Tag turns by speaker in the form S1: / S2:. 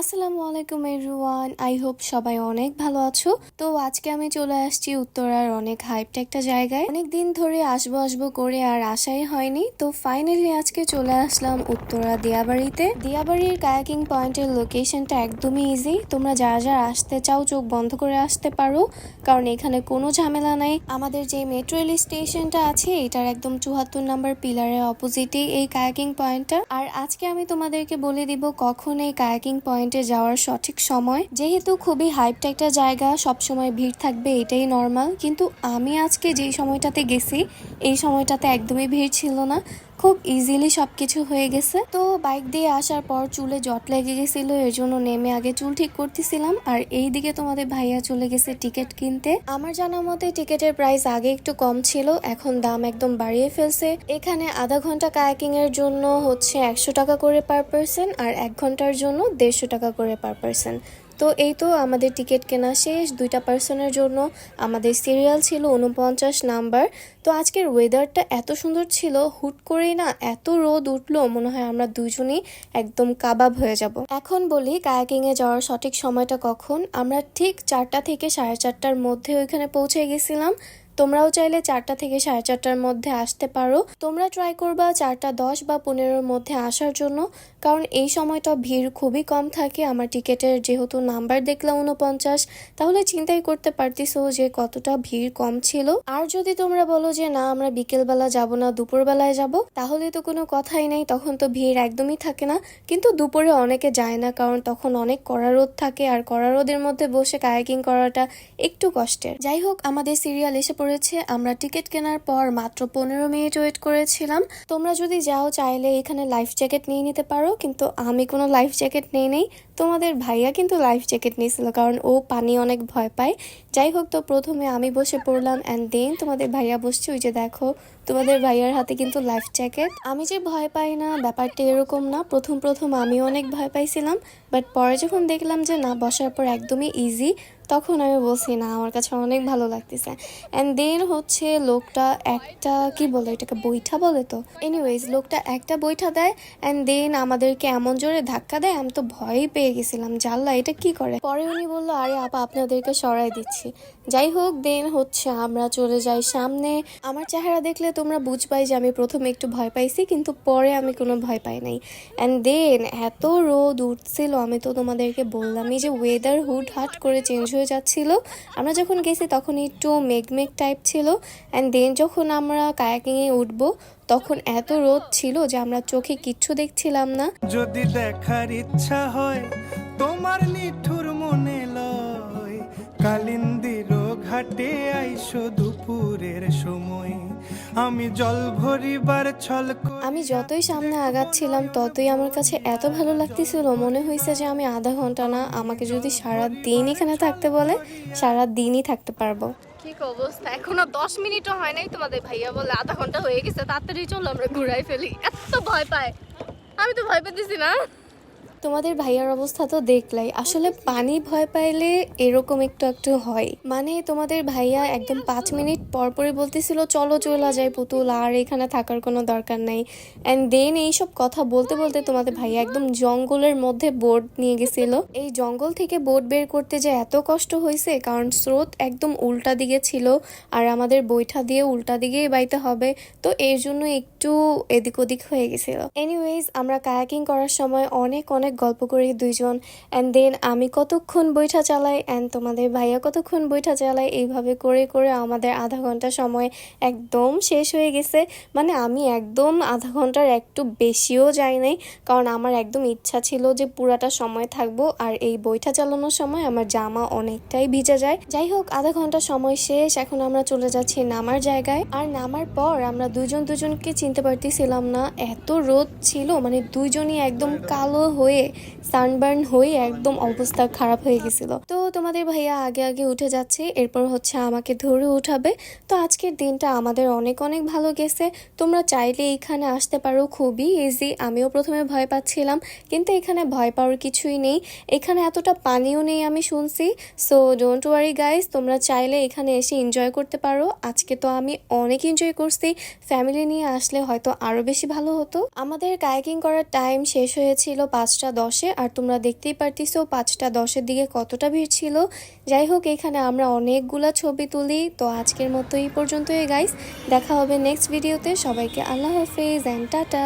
S1: আসসালামু আলাইকুম everyone, I hope সবাই অনেক ভালো আছো। তো আজকে আমি চলে আসছি উত্তরার অনেক হাইপড একটা জায়গায়। অনেক দিন ধরে আসবো আসবো করে আর আসাই হয়নি। তো ফাইনালি আজকে চলে আসলাম উত্তরা দিয়াবাড়িতে। দিয়াবাড়ির কায়াকিং পয়েন্টের লোকেশনটা একদমই ইজি। তোমরা যারা যারা আসতে চাও চোখ বন্ধ করে আসতে পারো, কারণ এখানে কোনো ঝামেলা নাই। আমাদের যে মেট্রো রেল স্টেশনটা আছে এটার একদম 74 নাম্বার পিলারের অপোজিটেই এই কায়াকিং পয়েন্টটা। আর আজকে আমি তোমাদেরকে বলে দিব কখন এই কায়াকিং পয়েন্টে যাওয়ার সঠিক সময়। যেহেতু খুবই হাইপড একটা জায়গা, সবসময় ভিড় থাকবে এটাই নর্মাল, কিন্তু আমি আজকে যেই সময়টাতে গেছি এই সময়টাতে একদমই ভিড় ছিল না, খুব ইজিলি সবকিছু হয়ে গেছে। তো বাইক দিয়ে আসার পর চুলে জট লেগে গেছিল, এর জন্য নেমে আগে চুল ঠিক করতেছিলাম। আর এইদিকে তোমাদের ভাইয়া চলে গেছে টিকিট কিনতে। আমার জানা মতে টিকিটের প্রাইস আগে একটু কম ছিল, এখন দাম একদম বাড়িয়ে ফেলছে। এখানে আধা ঘন্টা কায়াকিং এর জন্য হচ্ছে 100 টাকা করে পার পার্সন, আর 1 ঘন্টার জন্য 150 টাকা করে পার পার্সন। তো এই তো আমাদের টিকিট কেনা শেষ। 2টা পার্সনের জন্য আমাদের সিরিয়াল ছিল 49 নাম্বার। তো আজকের ওয়েদারটা এত সুন্দর ছিল, হুট করেই না এত রোদ উঠলো, মনে হয় আমরা দুজনই একদম কাবাব হয়ে যাব। এখন বলি কায়াকিং এ যাওয়ার সঠিক সময়টা কখন। আমরা ঠিক 4টা থেকে 4:30টার মধ্যে ওইখানে পৌঁছে গেছিলাম। তোমরাও চাইলে 4টা থেকে 4:30টার মধ্যে আসতে পারো। তোমরা ট্রাই করবা 4:10 বা 15-র মধ্যে আসার জন্য, কারণ এই সময়টা ভিড় খুবই কম থাকে। আমার টিকেটের যেহেতু নাম্বার দেখলাম 49, তাহলে চিন্তাই করতে পারতিস যে কতটা ভিড় কম ছিল। আর যদি তোমরা বলো যে না আমরা বিকেলবেলা যাব না, দুপুরবেলায় যাব, তাহলে তো কোনো কথাই নেই, তখন তো ভিড় একদমই থাকে না। কিন্তু দুপুরে অনেকে যায় না, কারণ তখন অনেক কড়া রোদ থাকে, আর কড়া রোদের মধ্যে বসে কায়াকিং করাটা একটু কষ্টের। যাই হোক, আমাদের সিরিয়াল এসে পড়েছে। আমরা টিকিট কেনার পর মাত্র 15 মিনিট ওয়েট করেছিলাম। তোমরা যদি যাও চাইলে এখানে লাইফ জ্যাকেট নিয়ে নিতে পারো, কিন্তু আমি কোনো লাইফ জ্যাকেট নেই। তোমাদের ভাইয়া কিন্তু লাইফ জ্যাকেট নিয়েছিল, কারণ ও পানি অনেক ভয় পায়। যাই হোক, তো প্রথমে আমি বসে পড়লাম, অ্যান্ড দেন তোমাদের ভাইয়া বসছে। ওই যে দেখো তোমাদের ভাইয়ার হাতে কিন্তু লাইফ জ্যাকেট। আমি যে ভয় পাই না ব্যাপারটা এরকম না। প্রথম আমি অনেক ভয় পাইছিলাম, বাট পরে যখন দেখলাম যে না বসার পর একদমই ইজি, তখন আমি বলছি না আমার কাছে অনেক ভালো লাগতেছে। অ্যান্ড দেন হচ্ছে লোকটা একটা কি বলে এটাকে, বৈঠা বলে তো, এনিওয়েজ লোকটা একটা বৈঠা দেয়, অ্যান্ড দেন আমাদেরকে এমন জোরে ধাক্কা দেয়, আমি তো ভয়ই পেয়ে গেছিলাম, জানলা এটা কি করে। পরে উনি বললো আরে আপা আপনাদেরকে সরাই দিচ্ছি। যাই হোক, দেন হচ্ছে আমরা চলে যাই সামনে। আমার চেহারা দেখলে তোমরা বুঝবাই যে আমি প্রথমে একটু ভয় পাইছি, কিন্তু পরে আমি কোনো ভয় পাই নাই। অ্যান্ড দেন এত রোদ উঠছিল, আমি তো তোমাদেরকে বললামই যে ওয়েদার হুট হাট করে চেঞ্জ হয়ে যাচ্ছিল। আমরা যখন গেছি তখন একটু মেঘ টাইপ ছিল, অ্যান্ড দেন যখন আমরা কায়াকিংয়ে উঠবো তখন এত রোদ ছিল যে আমরা চোখে কিচ্ছু দেখছিলাম না।
S2: যদি দেখার ইচ্ছা হয় তোমার নিঠুর মনে লয়, কালিন্দির ঘাটে আইসো দুপুরের সময়, আমি জল ভরিবার ছল
S1: আমি যতই সামনে আগাচ্ছিলাম ততই আমার কাছে এত ভালো লাগতেছিল, মনে হয়েছে যে আমি আধা ঘন্টা না, আমাকে যদি সারা দিন এখানে থাকতে বলে সারা দিনই থাকতে পারবো।
S3: ঠিক অবস্থা, এখনো 10 মিনিটও হয় নাই, তোমাদের ভাইয়া বলে আধা ঘন্টা হয়ে গেছে, তাড়াতাড়ি চলো আমরা ঘুরাই ফেলি। এত ভয় পায়, আমি তো ভয় পেতেছি না।
S1: তোমাদের ভাইয়ার অবস্থা তো দেখলাই, আসলে পানি ভয় পাইলে এরকম একটু একটু হয়। মানে তোমাদের ভাইয়া একদম 5 মিনিট পরই বলতেছিল চলো চলে যাই পুতুল, আর এখানে থাকার কোনো দরকার নাই। অ্যান্ড দেন এইসব কথা বলতে বলতে তোমাদের ভাইয়া একদম জঙ্গলের মধ্যে বোট নিয়ে গেছিল। এই জঙ্গল থেকে বোট বের করতে যে এত কষ্ট হয়েছে, কারণ স্রোত একদম উল্টা দিকে ছিল, আর আমাদের বৈঠা দিয়ে উল্টা দিকেই বাইতে হবে, তো এর জন্য একটু এদিক ওদিক হয়ে গেছিল। এনিওয়েজ, আমরা কায়াকিং করার সময় অনেক গল্প করি দুইজন, অ্যান্ড দেন আমি কতক্ষণ বৈঠা চালাই, অ্যান্ড তোমাদের ভাইয়া কতক্ষণ বৈঠা চালাই, এইভাবে করে করে আমাদের আধা ঘন্টা সময় একদম শেষ হয়ে গেছে। মানে আমি একদম আধা ঘন্টার একটু বেশিও যাই নাই, কারণ আমার একদম ইচ্ছা ছিল যে পুরাটা সময় থাকবো, আর এই বৈঠা চালানোর সময় আমার জামা অনেকটাই ভিজে যায়। যাই হোক, আধা ঘন্টা সময় শেষ, এখন আমরা চলে যাচ্ছি নামার জায়গায়। আর নামার পর আমরা দুজনকে চিনতে পারতেছিলাম না, এত রোদ ছিল, মানে দুইজনই একদম কালো হয়ে সানবার্ন হয়ে একদম অবস্থা খারাপ হয়ে গেছিল। তো তোমাদের ভাইয়া আগে আগে উঠে যাচ্ছে, এরপর হচ্ছে আমাকে ধরে উঠাবে। তো আজকের দিনটা আমাদের অনেক ভালো গেছে। তোমরা চাইলে এখানে আসতে পারো, খুবই ইজি। আমিও প্রথমে ভয় পাচ্ছিলাম, কিন্তু এখানে ভয় পাওয়ার কিছুই নেই। এখানে এতটা পানিও নেই আমি শুনছি। সো ডোন্ট ওয়ারি গাইস, তোমরা চাইলে এখানে এসে এনজয় করতে পারো। আজকে তো আমি অনেক এনজয় করছি, ফ্যামিলি নিয়ে আসলে হয়তো আরো বেশি ভালো হতো। আমাদের কায়াকিং করার টাইম শেষ হয়েছিল 5টা 10-এ, আর তোমরা দেখতেই পারতেছো 5টা 10-এর দিকে কতটা ভিড় ছিল। যাই হোক, এখানে আমরা অনেকগুলা ছবি তুলি। তো আজকের মতো এই পর্যন্তই গাইস, দেখা হবে নেক্সট ভিডিওতে। সবাইকে আল্লাহ হাফেজ এন্ড টাটা।